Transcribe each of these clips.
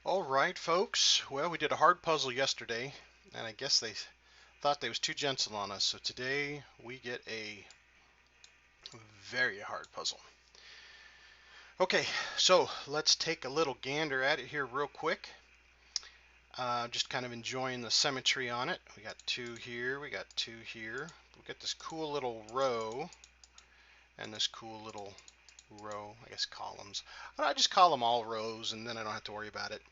All right, folks. Well, we did a hard puzzle yesterday, and I guess they thought they was too gentle on us. So today we get a very hard puzzle. Okay, so let's take a little gander at it here real quick. Just kind of enjoying the symmetry on it. We got two here, we got two here. We got this cool little row and this cool little row, I guess columns. I just call them all rows and then I don't have to worry about it.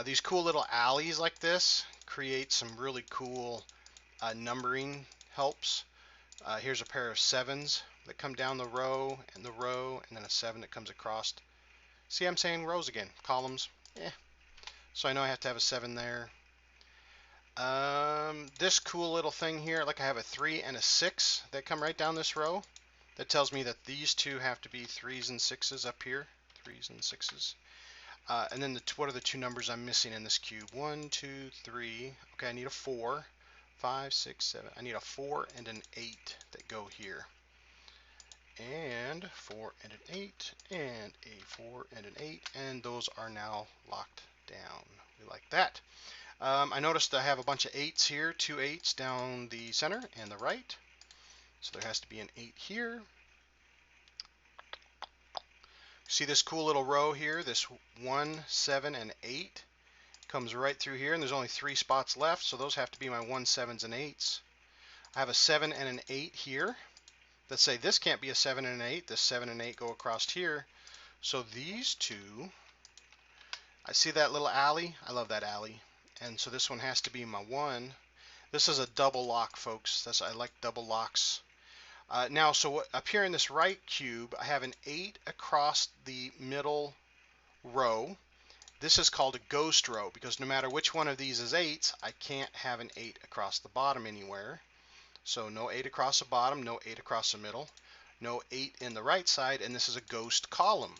These cool little alleys like this create some really cool numbering helps. Here's a pair of sevens that come down the row, and then a seven that comes across. See, I'm saying rows again, columns. So I know I have to have a seven there. This cool little thing here, like I have a three and a six that come right down this row. That tells me that these two have to be threes and sixes up here. Threes and sixes. And then what are the two numbers I'm missing in this cube? One, two, three. Okay, I need a four. Five, six, seven. I need a four and an eight that go here. And four and an eight, and a four and an eight, and those are now locked down. We like that. I noticed I have a bunch of eights here, two eights down the center and the right. So there has to be an eight here. See this cool little row here, this 1, 7, and 8 comes right through here, and there's only three spots left, so those have to be my 1, 7s, and 8s. I have a 7 and an 8 here. Let's say this can't be a 7 and an 8. This 7 and 8 go across here. So these two, I see that little alley. I love that alley. And so this one has to be my 1. This is a double lock, folks. I like double locks. Now, so up here in this right cube, I have an 8 across the middle row. This is called a ghost row because no matter which one of these is 8s, I can't have an 8 across the bottom anywhere. So no 8 across the bottom, no 8 across the middle, no 8 in the right side, and this is a ghost column.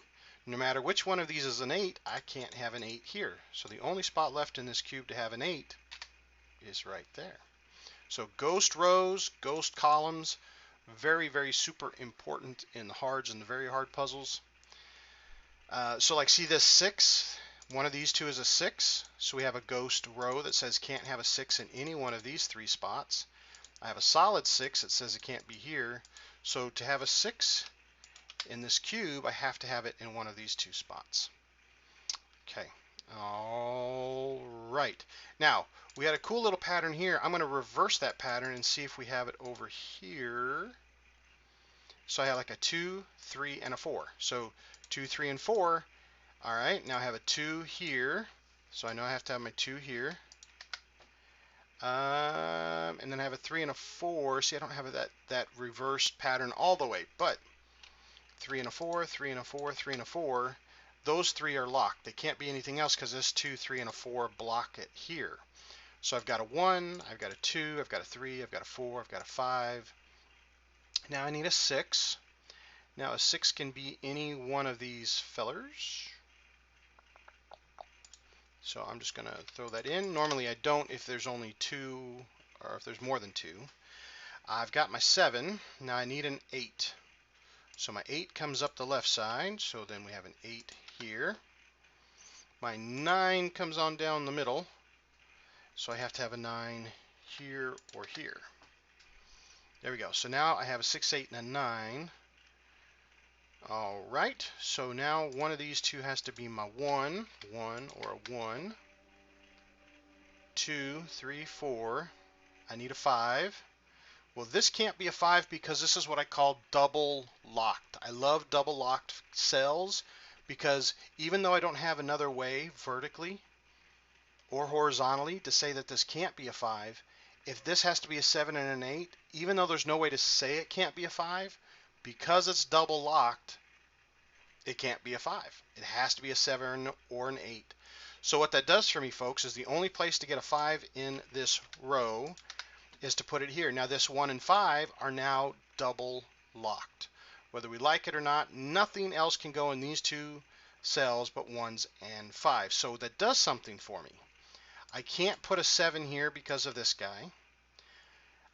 No matter which one of these is an 8, I can't have an 8 here. So the only spot left in this cube to have an 8 is right there. So ghost rows, ghost columns, very, very super important in the hards and the very hard puzzles. So like see this 6, one of these two is a 6, so we have a ghost row that says can't have a 6 in any one of these three spots. I have a solid 6 that says it can't be here, so to have a 6 in this cube, I have to have it in one of these two spots. Okay, all right. Now, we had a cool little pattern here. I'm going to reverse that pattern and see if we have it over here. So I have like a 2, 3, and a 4. So 2, 3, and 4. All right, now I have a 2 here. So I know I have to have my 2 here. And then I have a 3 and a 4. See, I don't have that reversed pattern all the way, but 3 and a 4, 3 and a 4, 3 and a 4. Those three are locked. They can't be anything else because this 2, 3, and a 4 block it here. So I've got a 1, I've got a 2, I've got a 3, I've got a 4, I've got a 5. Now I need a 6. Now a 6 can be any one of these fellers. So I'm just going to throw that in. Normally I don't if there's only 2 or if there's more than 2. I've got my 7. Now I need an 8. So my 8 comes up the left side. So then we have an 8 here. My 9 comes on down the middle. So I have to have a 9 here or here. There we go. So now I have a 6, 8, and a 9. All right. So now one of these two has to be my 1 or a 1. 2, 3, 4. I need a 5. Well, this can't be a 5 because this is what I call double locked. I love double locked cells because even though I don't have another way vertically or horizontally to say that this can't be a 5, if this has to be a 7 and an 8, even though there's no way to say it can't be a 5, because it's double locked, it can't be a 5. It has to be a 7 or an 8. So what that does for me, folks, is the only place to get a 5 in this row is to put it here. Now this 1 and 5 are now double locked. Whether we like it or not, nothing else can go in these two cells but 1s and 5s. So that does something for me. I can't put a 7 here because of this guy.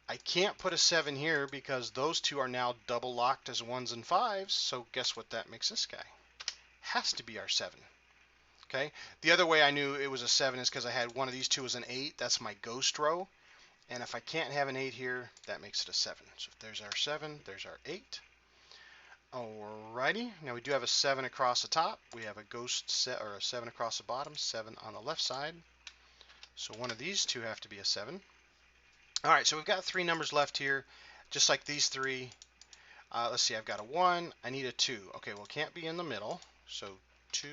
I can't put a 7 here because those two are now double locked as 1s and 5s. So guess what that makes this guy? Has to be our 7. Okay. The other way I knew it was a 7 is because I had one of these two as an 8. That's my ghost row. And if I can't have an 8 here, that makes it a 7. So if there's our 7, there's our 8. Alrighty. Now we do have a 7 across the top. We have a ghost set or a 7 across the bottom, 7 on the left side. So one of these two have to be a 7. Alright, so we've got 3 numbers left here, just like these 3. Let's see, I've got a 1. I need a 2. Okay, well, it can't be in the middle. So 2,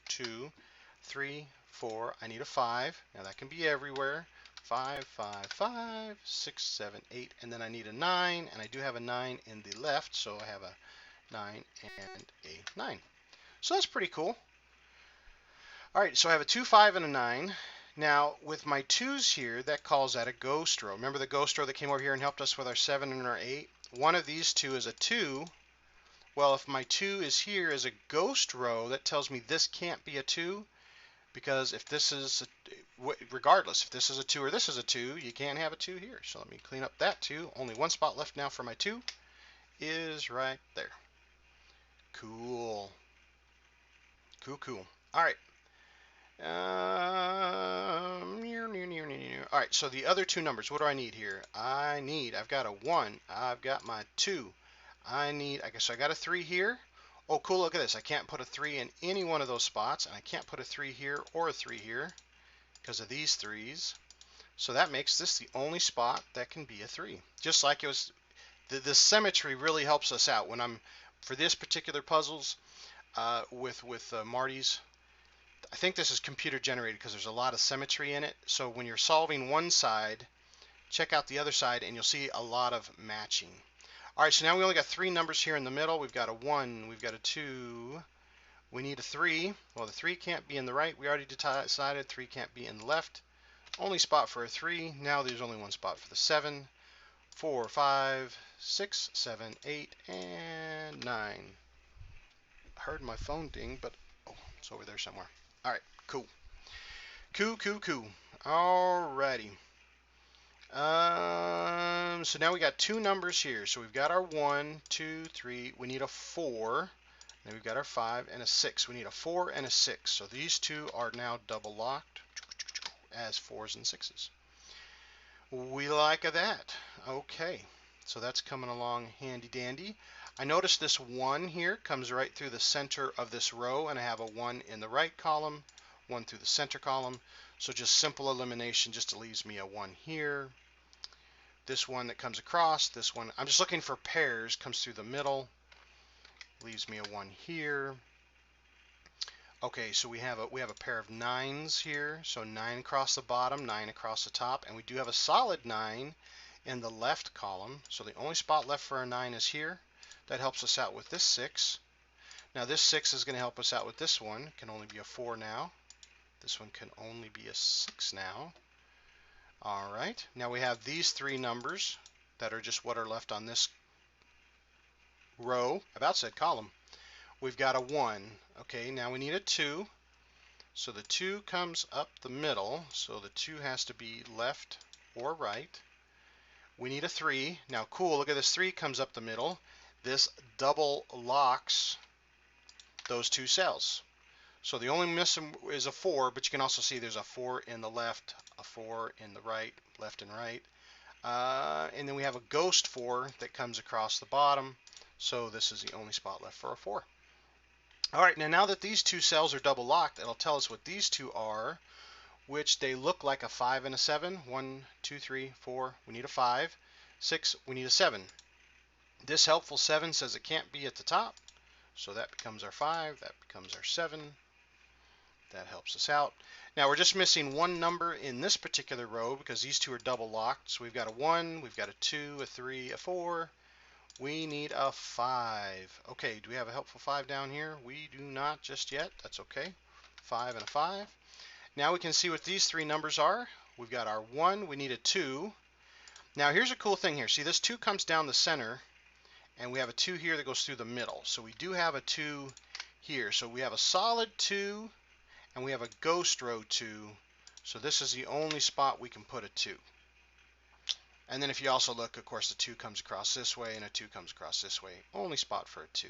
2, 3, 4. I need a 5. Now that can be everywhere. 5, 5, 5, 6, 7, 8. And then I need a 9. And I do have a 9 in the left. So I have a 9 and a 9. So that's pretty cool. All right, so I have a 2, 5, and a 9. Now, with my 2's here, that calls that a ghost row. Remember the ghost row that came over here and helped us with our 7 and our 8? One of these two is a 2. Well, if my 2 is here as a ghost row, that tells me this can't be a 2, because if this is, regardless, if this is a 2 or this is a 2, you can't have a 2 here. So let me clean up that 2. Only one spot left now for my 2 is right there. Cool. Cool, cool. All right. All right, so the other 2 numbers, what do I need here? I've got a 1. I've got my 2. I guess I got a 3 here. Oh, cool, look at this. I can't put a 3 in any one of those spots, and I can't put a 3 here or a 3 here because of these 3's. So that makes this the only spot that can be a 3. Just like it was, the symmetry really helps us out. When for this particular puzzles, with Marty's, I think this is computer generated because there's a lot of symmetry in it. So when you're solving one side, check out the other side and you'll see a lot of matching. All right, so now we only got 3 numbers here in the middle. We've got a 1, we've got a 2, we need a 3. Well, the 3 can't be in the right. We already decided 3 can't be in the left. Only spot for a 3. Now there's only one spot for the 7, 4, 5, 6, 7, 8, and 9. I heard my phone ding, but oh, it's over there somewhere. All right, cool. Cool, cool, cool. Alrighty. So now we got 2 numbers here. So we've got our 1, 2, 3. We need a 4. Then we've got our 5 and a 6. We need a 4 and a 6. So these 2 are now double locked as 4's and 6's. We like that. Okay. So that's coming along handy dandy. I notice this 1 here comes right through the center of this row, and I have a 1 in the right column, 1 through the center column. So just simple elimination just leaves me a 1 here. This one that comes across, this one, I'm just looking for pairs, comes through the middle, leaves me a 1 here. Okay, so we have a pair of 9's here. So 9 across the bottom, 9 across the top, and we do have a solid 9 in the left column. So the only spot left for our 9 is here. That helps us out with this 6. Now this 6 is going to help us out with this one. It can only be a 4 now. This one can only be a 6 now. All right. Now we have these 3 numbers that are just what are left on this row. I about said column. We've got a 1. Okay, now we need a 2. So the 2 comes up the middle. So the 2 has to be left or right. We need a 3. Now cool, look at this 3 comes up the middle. This double locks those 2 cells. So the only missing is a 4, but you can also see there's a 4 in the left, a 4 in the right, left and right. And then we have a ghost 4 that comes across the bottom. So this is the only spot left for a 4. All right, now that these 2 cells are double locked, it'll tell us what these 2 are, which they look like a 5 and a 7. 1, 2, 3, 4, we need a 5. 6, we need a 7. This helpful 7 says it can't be at the top, so that becomes our 5, that becomes our 7. That helps us out. Now we're just missing 1 number in this particular row because these 2 are double locked. So we've got a 1, we've got a 2, a 3, a 4. We need a 5. Okay, do we have a helpful 5 down here? We do not just yet. That's okay. 5 and a 5. Now we can see what these 3 numbers are. We've got our 1, we need a 2. Now here's a cool thing here. See, this 2 comes down the center, and we have a 2 here that goes through the middle. So we do have a 2 here. So we have a solid 2, and we have a ghost row 2. So this is the only spot we can put a 2. And then if you also look, of course, the 2 comes across this way, and a 2 comes across this way. Only spot for a 2.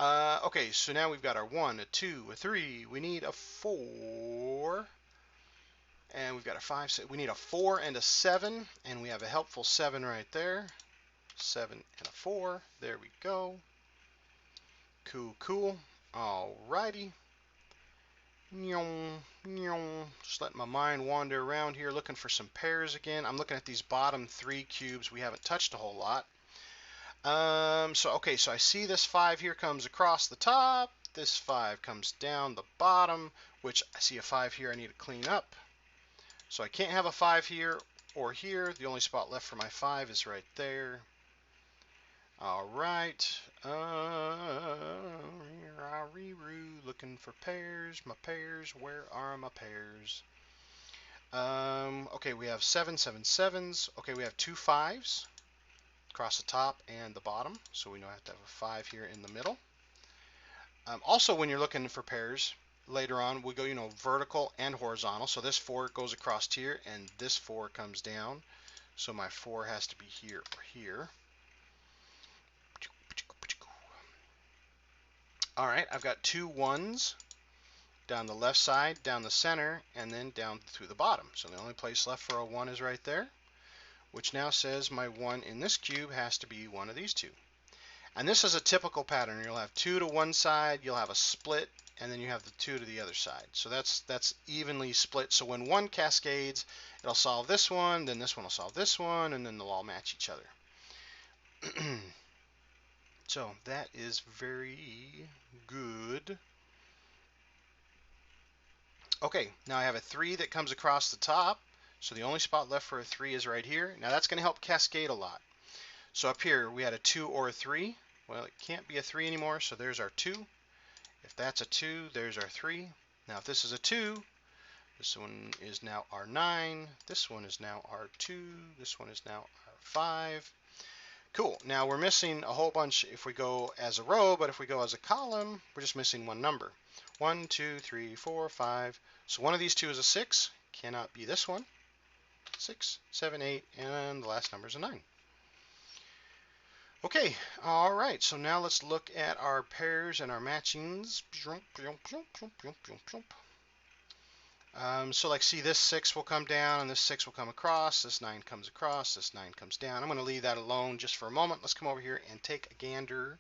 Okay, so now we've got our 1, a 2, a 3. We need a 4. And we've got a 5. We need a 4 and a 7. And we have a helpful 7 right there. 7 and a 4. There we go. Cool, cool. Alrighty. Just letting my mind wander around here looking for some pairs again. I'm looking at these bottom 3 cubes we haven't touched a whole lot. Okay, so I see this 5 here comes across the top. This 5 comes down the bottom, which I see a 5 here I need to clean up. So I can't have a 5 here or here. The only spot left for my 5 is right there. All right. Looking for pairs. My pairs. Where are my pairs? Okay, we have 7, 7, 7s. Okay, we have 2 5s across the top and the bottom. So we know I have to have a 5 here in the middle. Also, when you're looking for pairs, later on, we go, vertical and horizontal. So this 4 goes across here, and this 4 comes down. So my 4 has to be here or here. All right, I've got 2 1s down the left side, down the center, and then down through the bottom. So the only place left for a 1 is right there, which now says my 1 in this cube has to be one of these 2. And this is a typical pattern. You'll have 2 to one side, you'll have a split, and then you have the 2 to the other side. So that's evenly split. So when one cascades, it'll solve this one, then this one will solve this one, and then they'll all match each other. So that is very good. Okay, now I have a 3 that comes across the top. So the only spot left for a 3 is right here. Now that's going to help cascade a lot. So up here we had a 2 or a 3. Well, it can't be a 3 anymore, so there's our 2. If that's a 2, there's our 3. Now if this is a 2, this one is now our 9. This one is now our 2. This one is now our 5. Cool. Now we're missing a whole bunch if we go as a row, but if we go as a column, we're just missing one number. 1, 2, 3, 4, 5. So one of these 2 is a 6. Cannot be this one. 6, 7, 8, and the last number is a 9. Okay, all right, so now let's look at our pairs and our matchings. So like see this 6 will come down and this 6 will come across, this 9 comes across, this 9 comes down. I'm going to leave that alone just for a moment. Let's come over here and take a gander.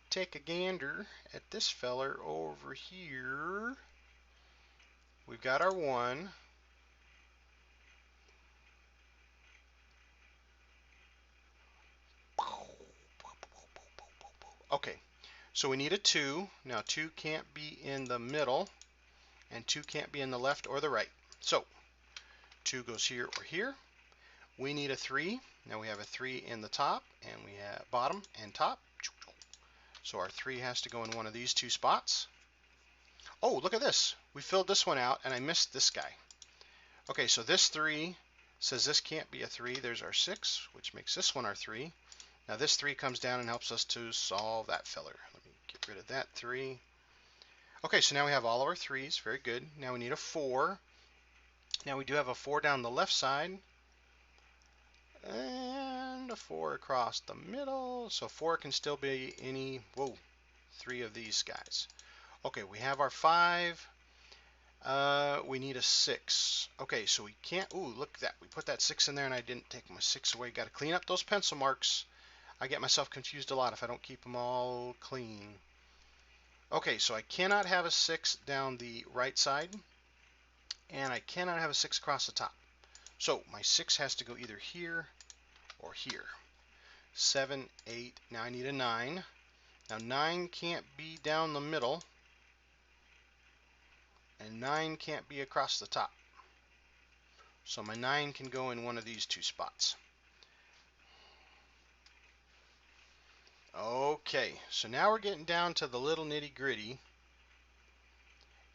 Take a gander at this feller over here. We've got our 1. Okay, so we need a 2. Now 2 can't be in the middle, and 2 can't be in the left or the right. So 2 goes here or here. We need a 3. Now we have a 3 in the top, and we have bottom and top. So our 3 has to go in one of these 2 spots. Oh, look at this. We filled this one out, and I missed this guy. Okay, so this 3 says this can't be a 3. There's our 6, which makes this one our 3. Now this 3 comes down and helps us to solve that filler. Let me get rid of that 3. Okay, so now we have all of our 3s. Very good. Now we need a 4. Now we do have a 4 down the left side. And a 4 across the middle. So 4 can still be any, 3 of these guys. Okay, we have our 5. We need a 6. Okay, so we can't, look at that. We put that 6 in there and I didn't take my 6 away. Got to clean up those pencil marks. I get myself confused a lot if I don't keep them all clean. Okay, so I cannot have a 6 down the right side. And I cannot have a 6 across the top. So my 6 has to go either here or here. 7, 8, now I need a 9. Now 9 can't be down the middle, and 9 can't be across the top. So my 9 can go in one of these 2 spots. Okay, so now we're getting down to the little nitty-gritty,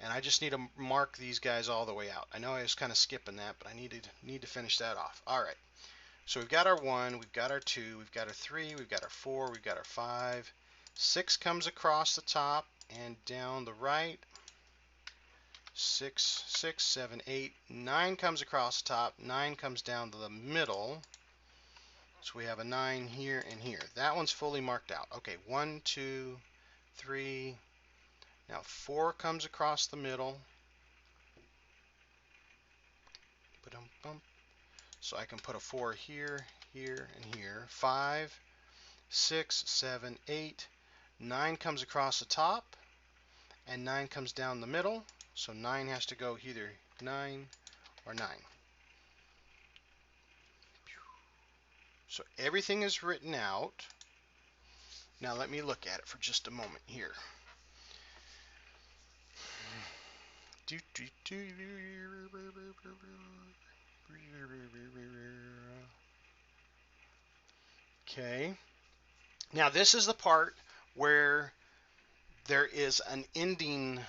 and I just need to mark these guys all the way out. I know I was kind of skipping that, but I need to finish that off. All right. So we've got our 1, we've got our 2, we've got our 3, we've got our 4, we've got our 5. 6 comes across the top and down the right. 6, 6, 7, 8. 9 comes across the top. 9 comes down to the middle. So we have a 9 here and here. That one's fully marked out. Okay, 1, 2, 3. Now 4 comes across the middle. So I can put a 4 here, here, and here. 5, 6, 7, 8. 9 comes across the top, and 9 comes down the middle. So 9 has to go either 9 or 9. So everything is written out. Now let me look at it for just a moment here. Okay. Now this is the part where there is an ending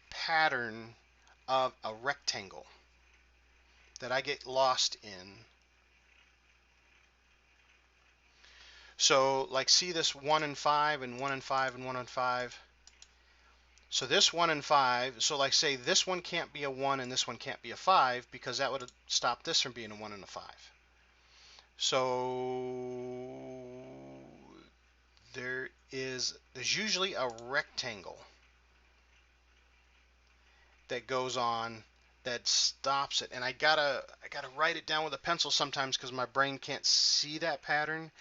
pattern of a rectangle that I get lost in. So like see this 1 and 5 and 1 and 5 and 1 and 5. So this 1 and 5, so like say this one can't be a 1 and this one can't be a 5 because that would stop this from being a 1 and a 5. So there's usually a rectangle that goes on that stops it, and I gotta write it down with a pencil sometimes because my brain can't see that pattern.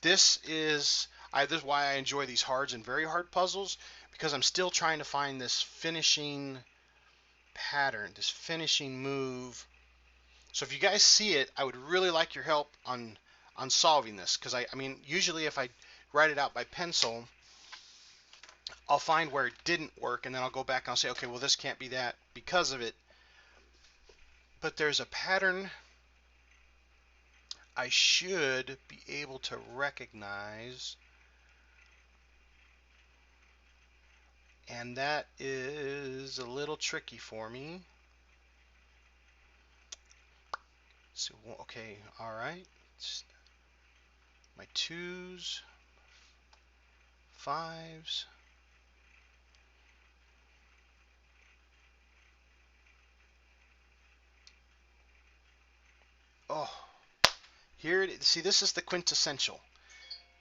This is why I enjoy these hard and very hard puzzles, because I'm still trying to find this finishing pattern, this finishing move. So if you guys see it, I would really like your help on solving this, because I mean usually if I write it out by pencil, I'll find where it didn't work, and then I'll go back and I'll say, okay, well this can't be that because of it. But there's a pattern I should be able to recognize, and that is a little tricky for me. So, okay, all right. My 2s, 5s. Oh, here it is. See, this is the quintessential.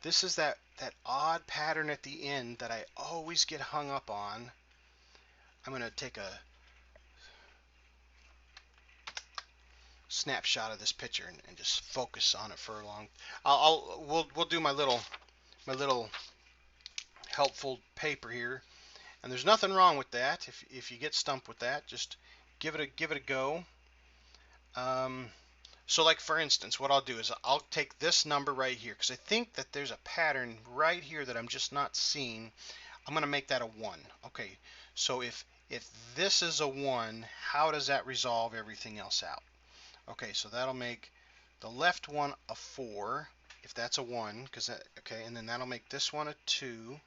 This is that odd pattern at the end that I always get hung up on. I'm going to take a snapshot of this picture and just focus on it for a long. We'll do my little helpful paper here, and there's nothing wrong with that. If you get stumped with that, just give it a go. So like for instance, what I'll do is I'll take this number right here because I think that there's a pattern right here that I'm just not seeing. I'm going to make that a 1. Okay, so if this is a 1, how does that resolve everything else out? Okay, so that'll make the left one a 4 if that's a 1, because that, okay, and then that'll make this one a 2.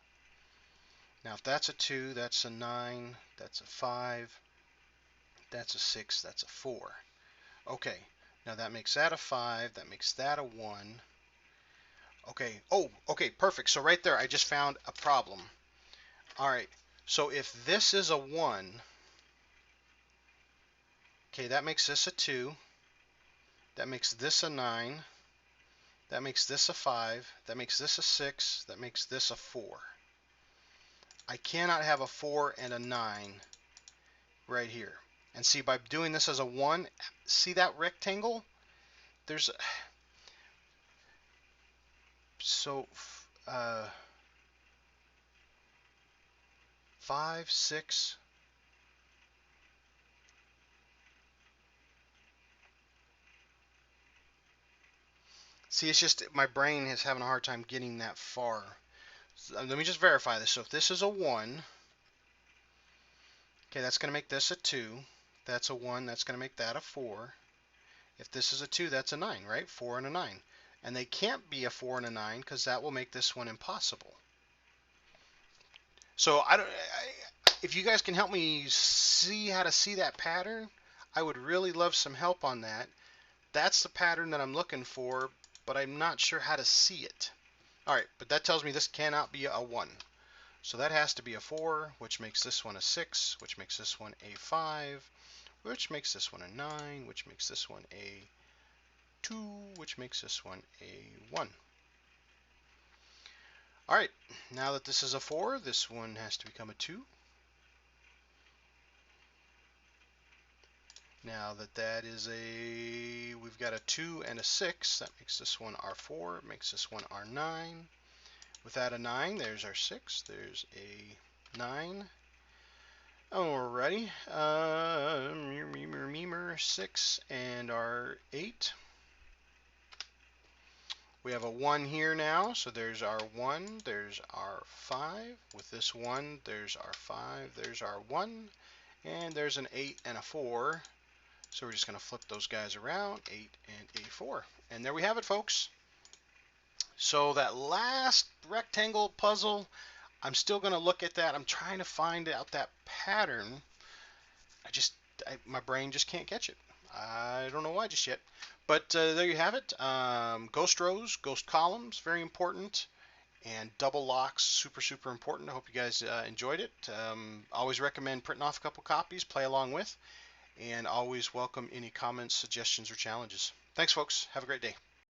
Now if that's a 2, that's a 9, that's a 5, that's a 6, that's a 4. Okay, now that makes that a 5, that makes that a 1. Okay, oh, okay, perfect. So right there I just found a problem. All right, so if this is a 1, okay, that makes this a 2, that makes this a 9, that makes this a 5, that makes this a 6, that makes this a 4. I cannot have a 4 and a 9 right here. And see, by doing this as a 1, see that rectangle? There's so 5, 6. See, it's just my brain is having a hard time getting that far. So, let me just verify this. So if this is a 1, okay, that's going to make this a 2. That's a 1. That's going to make that a 4. If this is a 2, that's a 9, right? 4 and a 9. And they can't be a 4 and a 9 because that will make this one impossible. So if you guys can help me see how to see that pattern, I would really love some help on that. That's the pattern that I'm looking for, but I'm not sure how to see it. All right, but that tells me this cannot be a 1. So that has to be a 4, which makes this one a 6, which makes this one a 5, which makes this one a 9, which makes this one a 2, which makes this one a 1. All right, now that this is a 4, this one has to become a 2. Now that that is we've got a 2 and a 6, that makes this one our 4, makes this one our 9. Without a 9, there's our 6, there's a 9. Alrighty, memer 6 and our 8. We have a 1 here now, so there's our 1, there's our 5. With this 1, there's our 5, there's our 1, and there's an 8 and a 4. So we're just going to flip those guys around, 8 and a 4. And there we have it, folks. So that last rectangle puzzle, I'm still going to look at that. I'm trying to find out that pattern. My brain just can't catch it. I don't know why just yet. But there you have it. Ghost rows, ghost columns, very important. And double locks, super, super important. I hope you guys enjoyed it. Always recommend printing off a couple copies, play along with. And always welcome any comments, suggestions, or challenges. Thanks, folks. Have a great day.